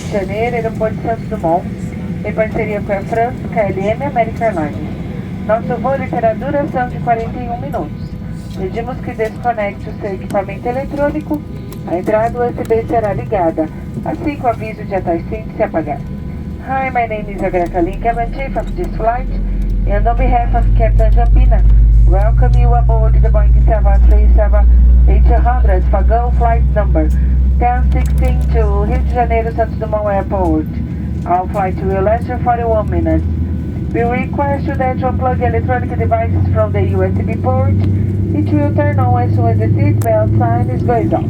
de Janeiro, Aeroporto Santos Dumont, em parceria com a Air France, KLM e American Airlines. Nosso voo terá duração de 41 minutos. Pedimos que desconecte o seu equipamento eletrônico. A entrada USB será ligada, assim que o aviso de atrás se apagar. Hi, my name is Agatha Link. I'm chief of this flight, and on behalf of Captain Jampina, welcome you aboard the Boeing 737-800 Fagão flight number 1016 to Rio de Janeiro Santos Dumont Airport. Our flight will last for 41 minutes. We request you that you unplug electronic devices from the USB port. It will turn on as soon as the seatbelt sign is going off.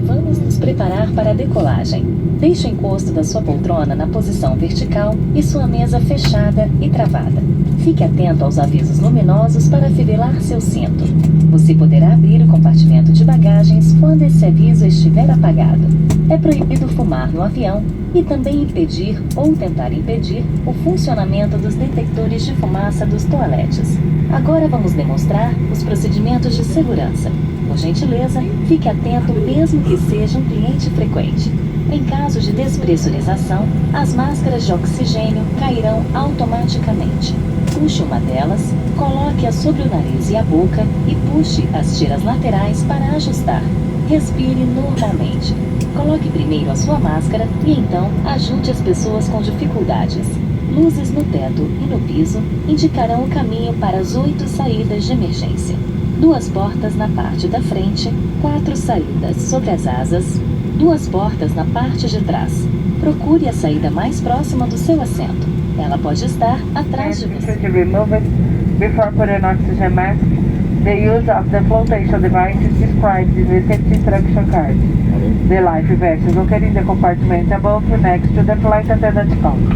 Vamos nos preparar para a decolagem. Deixe o encosto da sua poltrona na posição vertical e sua mesa fechada e travada. Fique atento aos avisos luminosos para afunilar seu cinto. Você poderá abrir o compartimento de bagagens quando esse aviso estiver apagado. É proibido fumar no avião e também impedir ou tentar impedir o funcionamento dos detectores de fumaça dos toaletes. Agora vamos demonstrar os procedimentos de segurança. Por gentileza, fique atento mesmo que seja um cliente frequente. Em caso de despressurização, as máscaras de oxigênio cairão automaticamente. Puxe uma delas, coloque-a sobre o nariz e a boca e puxe as tiras laterais para ajustar. Respire normalmente. Coloque primeiro a sua máscara e então ajude as pessoas com dificuldades. Luzes no teto e no piso indicarão o caminho para as 8 saídas de emergência. 2 portas na parte da frente, 4 saídas sobre as asas, 2 portas na parte de trás. Procure a saída mais próxima do seu assento. Ela pode estar atrás de você. Before putting oxygen mask, the use of the flotation device is described in the safety instruction card. The life vest is located in the compartment above next to the flight attendant counter.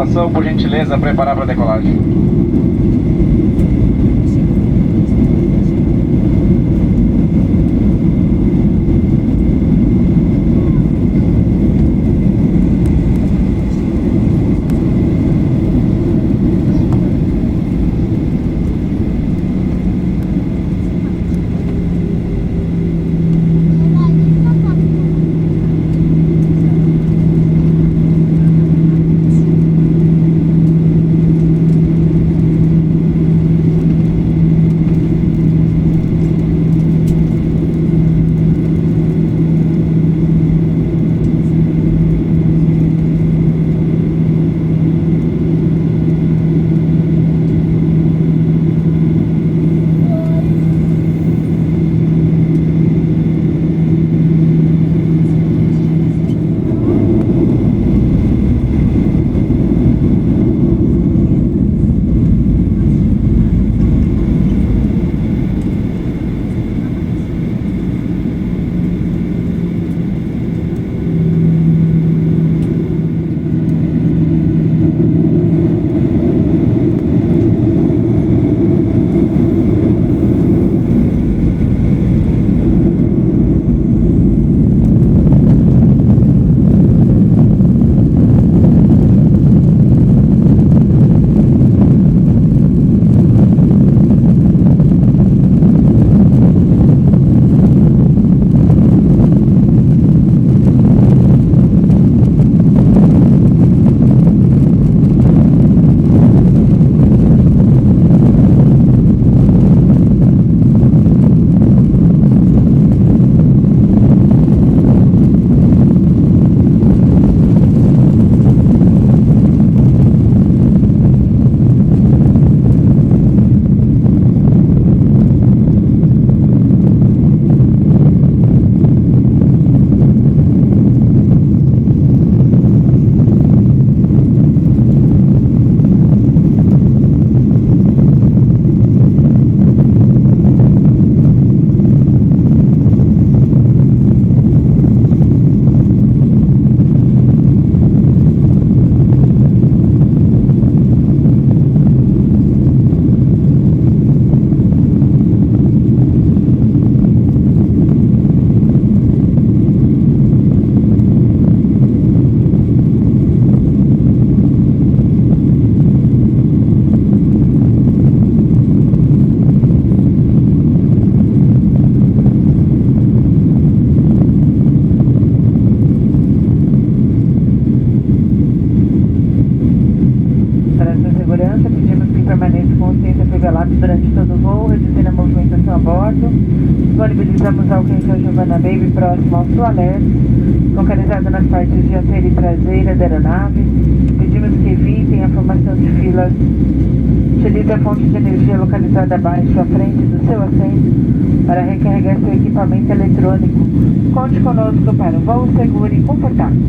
tripulação, por gentileza, preparar para decolagem. durante todo o voo, reduzindo a movimentação a bordo. Disponibilizamos álcool em gel Giovanna Baby próximo ao toalete, localizado nas partes dianteira e traseira da aeronave. Pedimos que evitem a formação de filas. Utilize a fonte de energia localizada abaixo à frente do seu assento para recarregar seu equipamento eletrônico. Conte conosco para um voo seguro e confortável.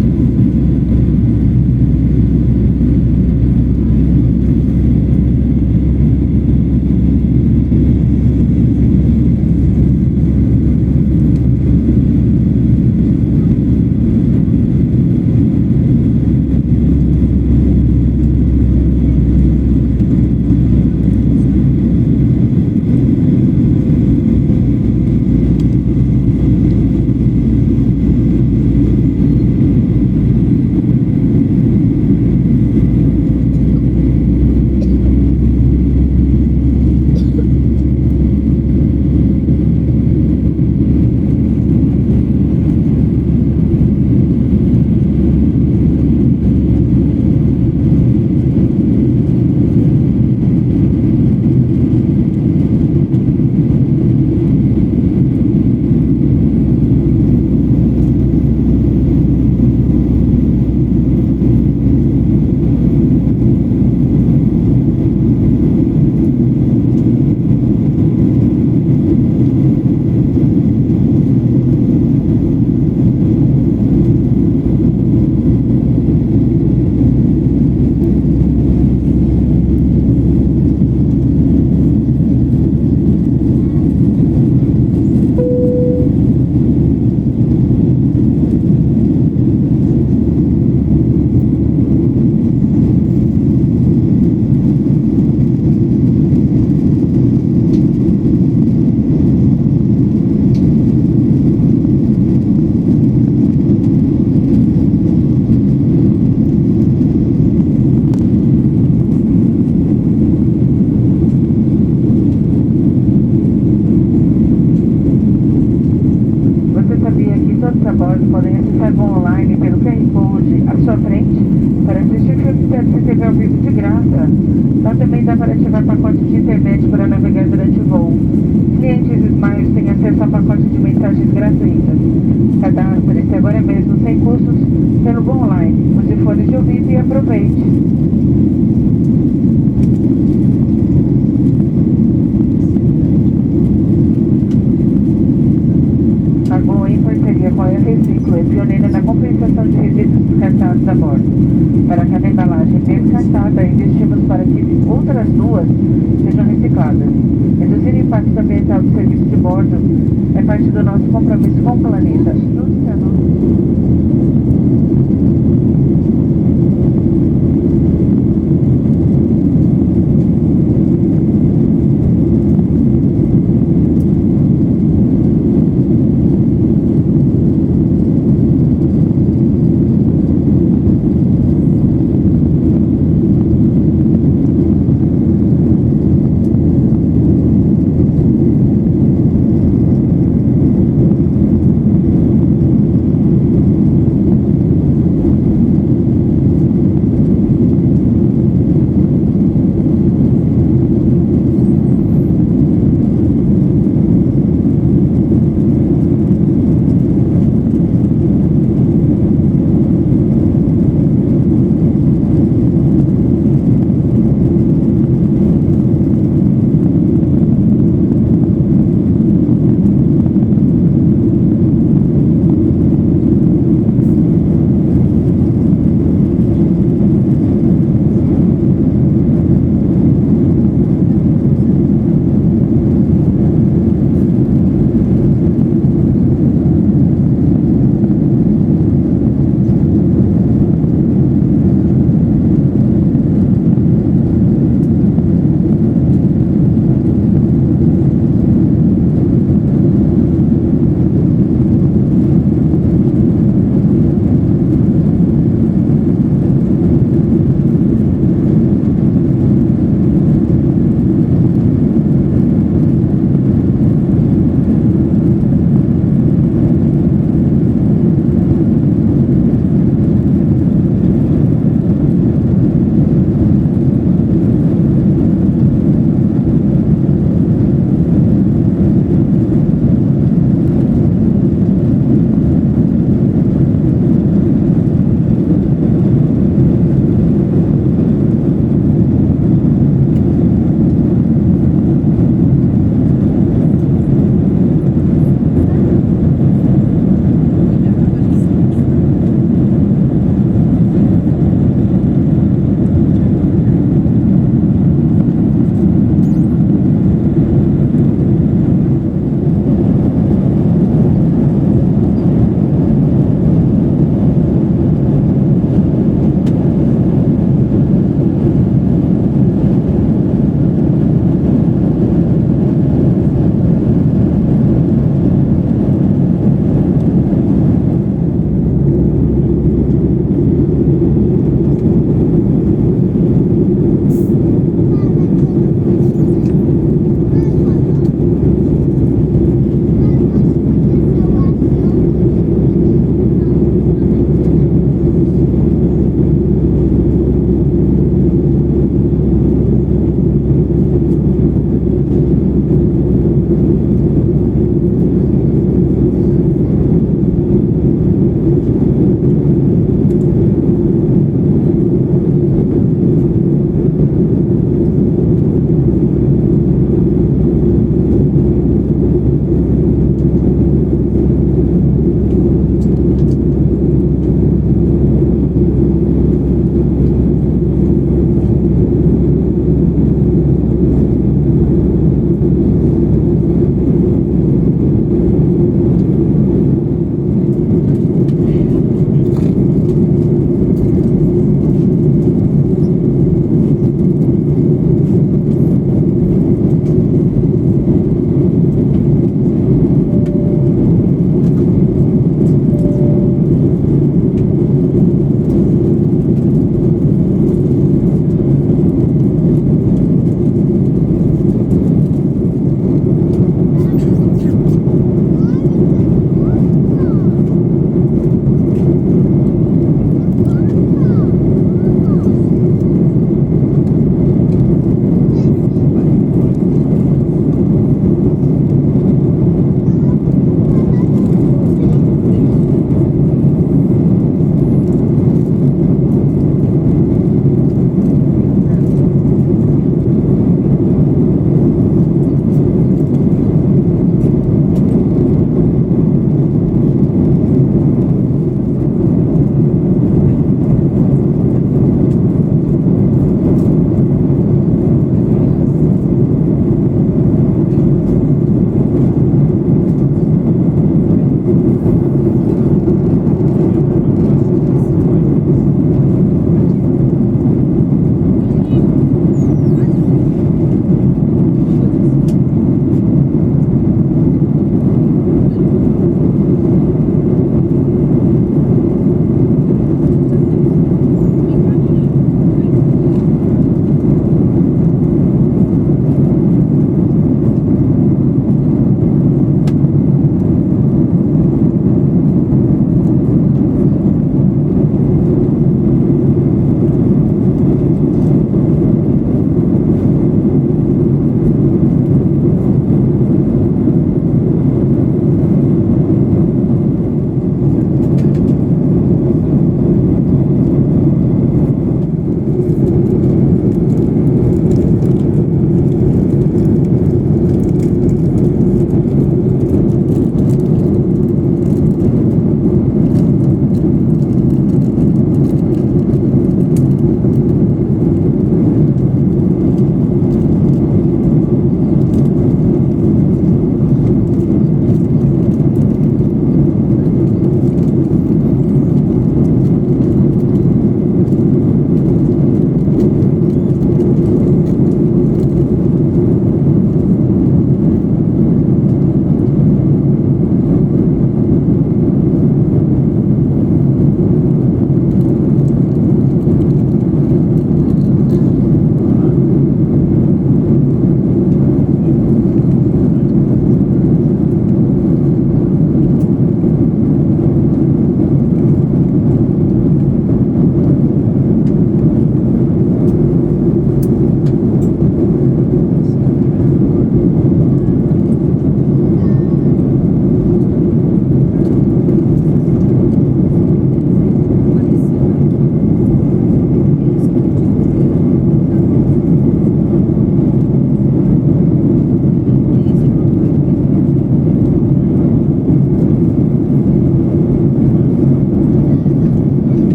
Sagon Online pelo QR Code à sua frente para assistir filmes da CCTV ao vivo de graça. Lá também dá para ativar pacote de internet para navegar durante o voo. Clientes Smiles têm acesso a pacote de mensagens gratuitas. Cadastre-se agora mesmo sem custos pelo Go Online. Use fones de ouvido e aproveite. A Gol, em parceria com a Reciclo, é pioneira na compensação de resíduos descartados a bordo. Para cada embalagem descartada, investimos para que outras duas sejam recicladas. Reduzir o impacto ambiental do serviço de bordo é parte do nosso compromisso com o planeta. Junte-se a nós.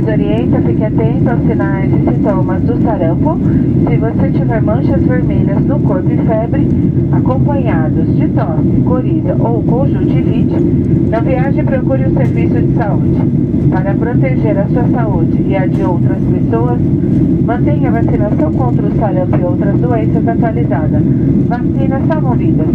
orienta, fique atento aos sinais e sintomas do sarampo. Se você tiver manchas vermelhas no corpo e febre, acompanhados de tosse, coriza ou conjuntivite, não viaje e procure o serviço de saúde. Para proteger a sua saúde e a de outras pessoas, mantenha a vacinação contra o sarampo e outras doenças atualizada. Vacinas salvam vidas.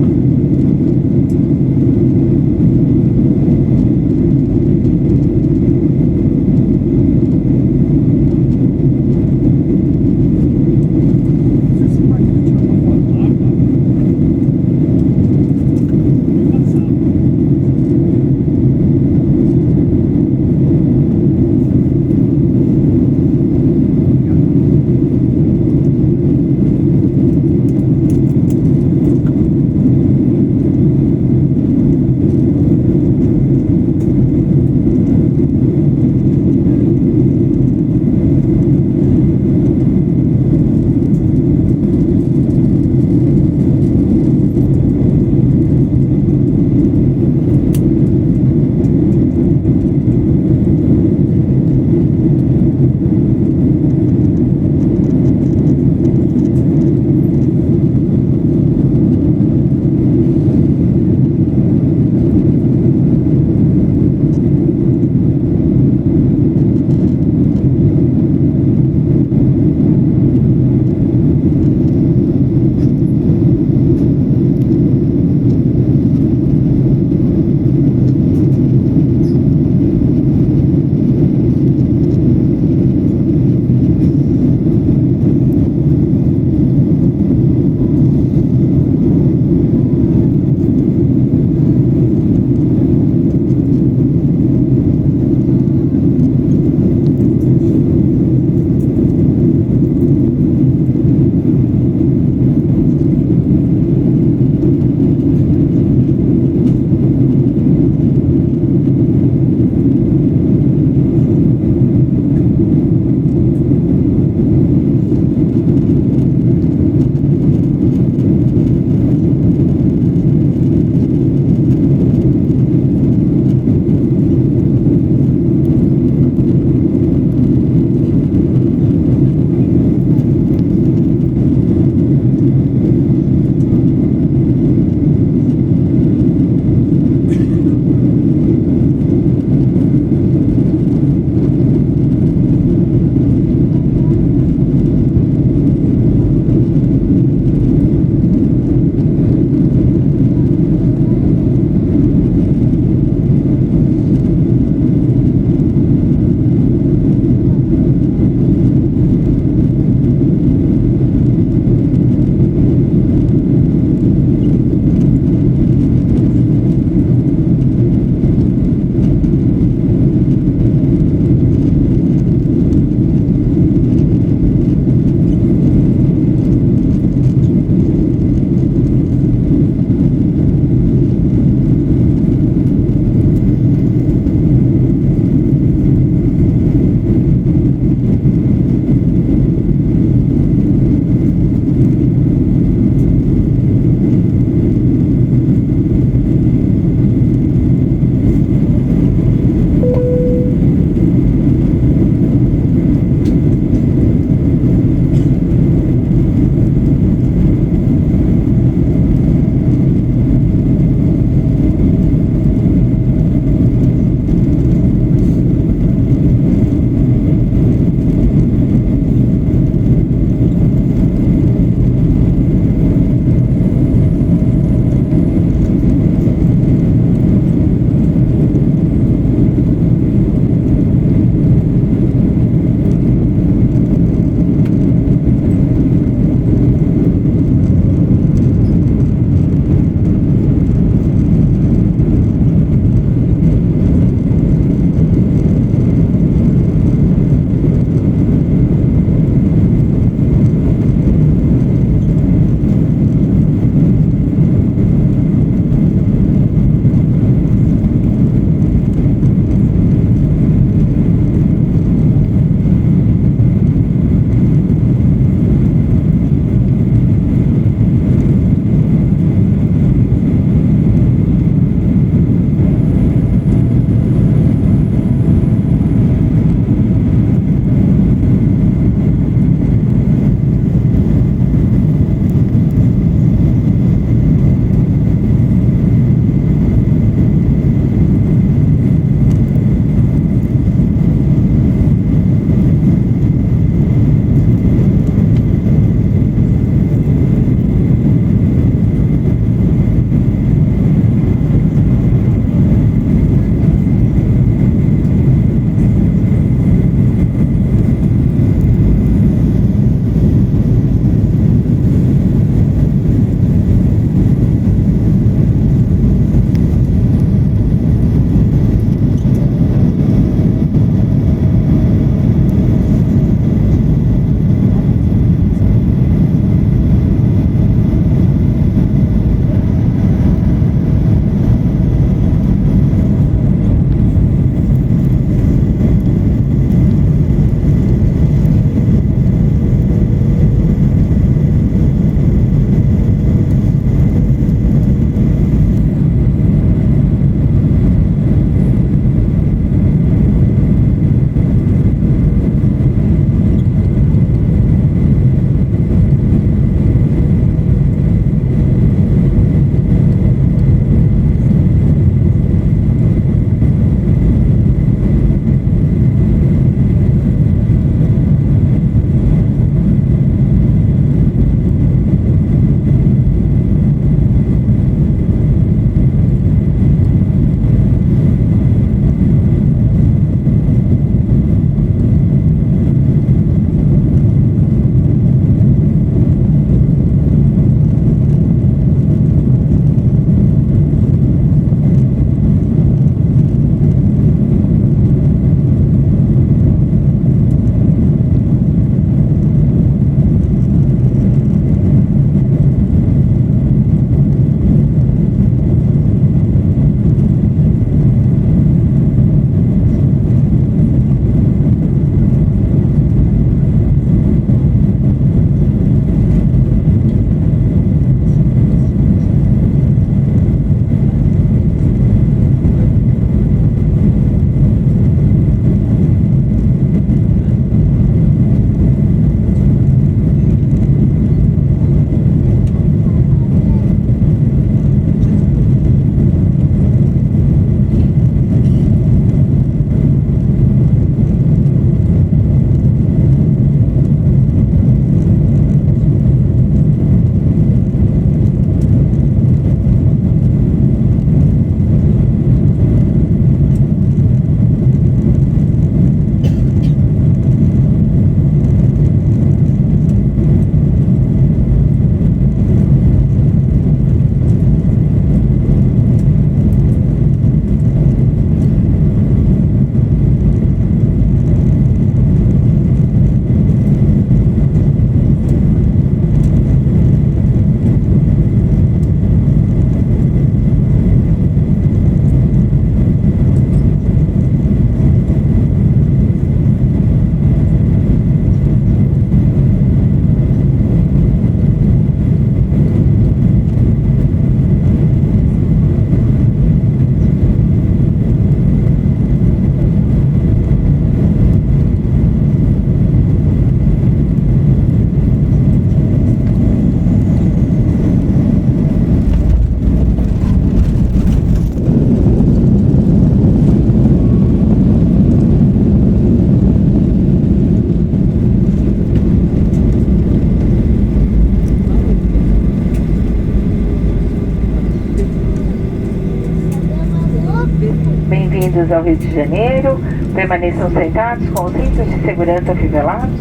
Bem-vindos ao Rio de Janeiro. Permaneçam sentados com os cintos de segurança afivelados.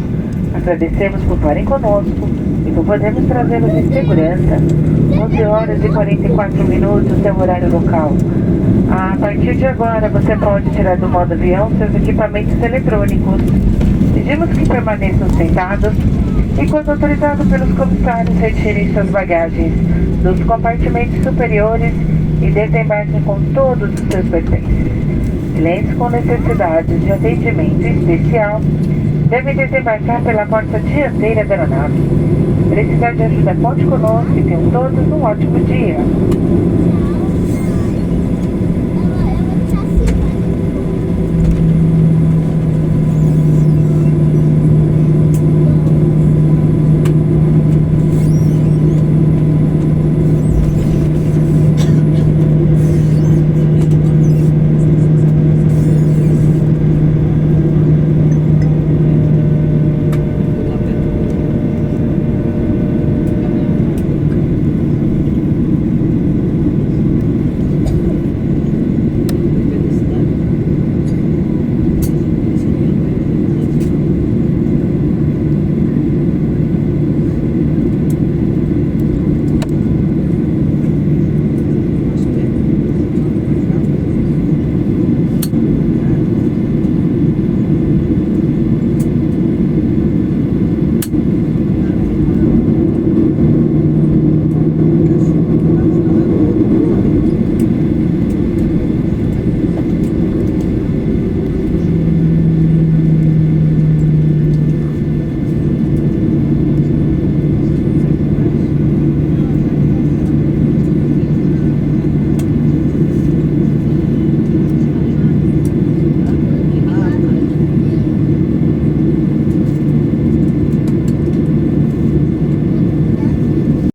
Agradecemos por estarem conosco e por podermos trazê-los em segurança. 11 horas e 44 minutos é o horário local. A partir de agora, você pode tirar do modo avião seus equipamentos eletrônicos. Pedimos que permaneçam sentados e, quando autorizado pelos comissários, retirem suas bagagens dos compartimentos superiores e desembarquem com todos os seus pertences. Clientes com necessidades de atendimento especial devem desembarcar pela porta dianteira da aeronave. Precisar de ajuda, conte conosco e tenham todos um ótimo dia.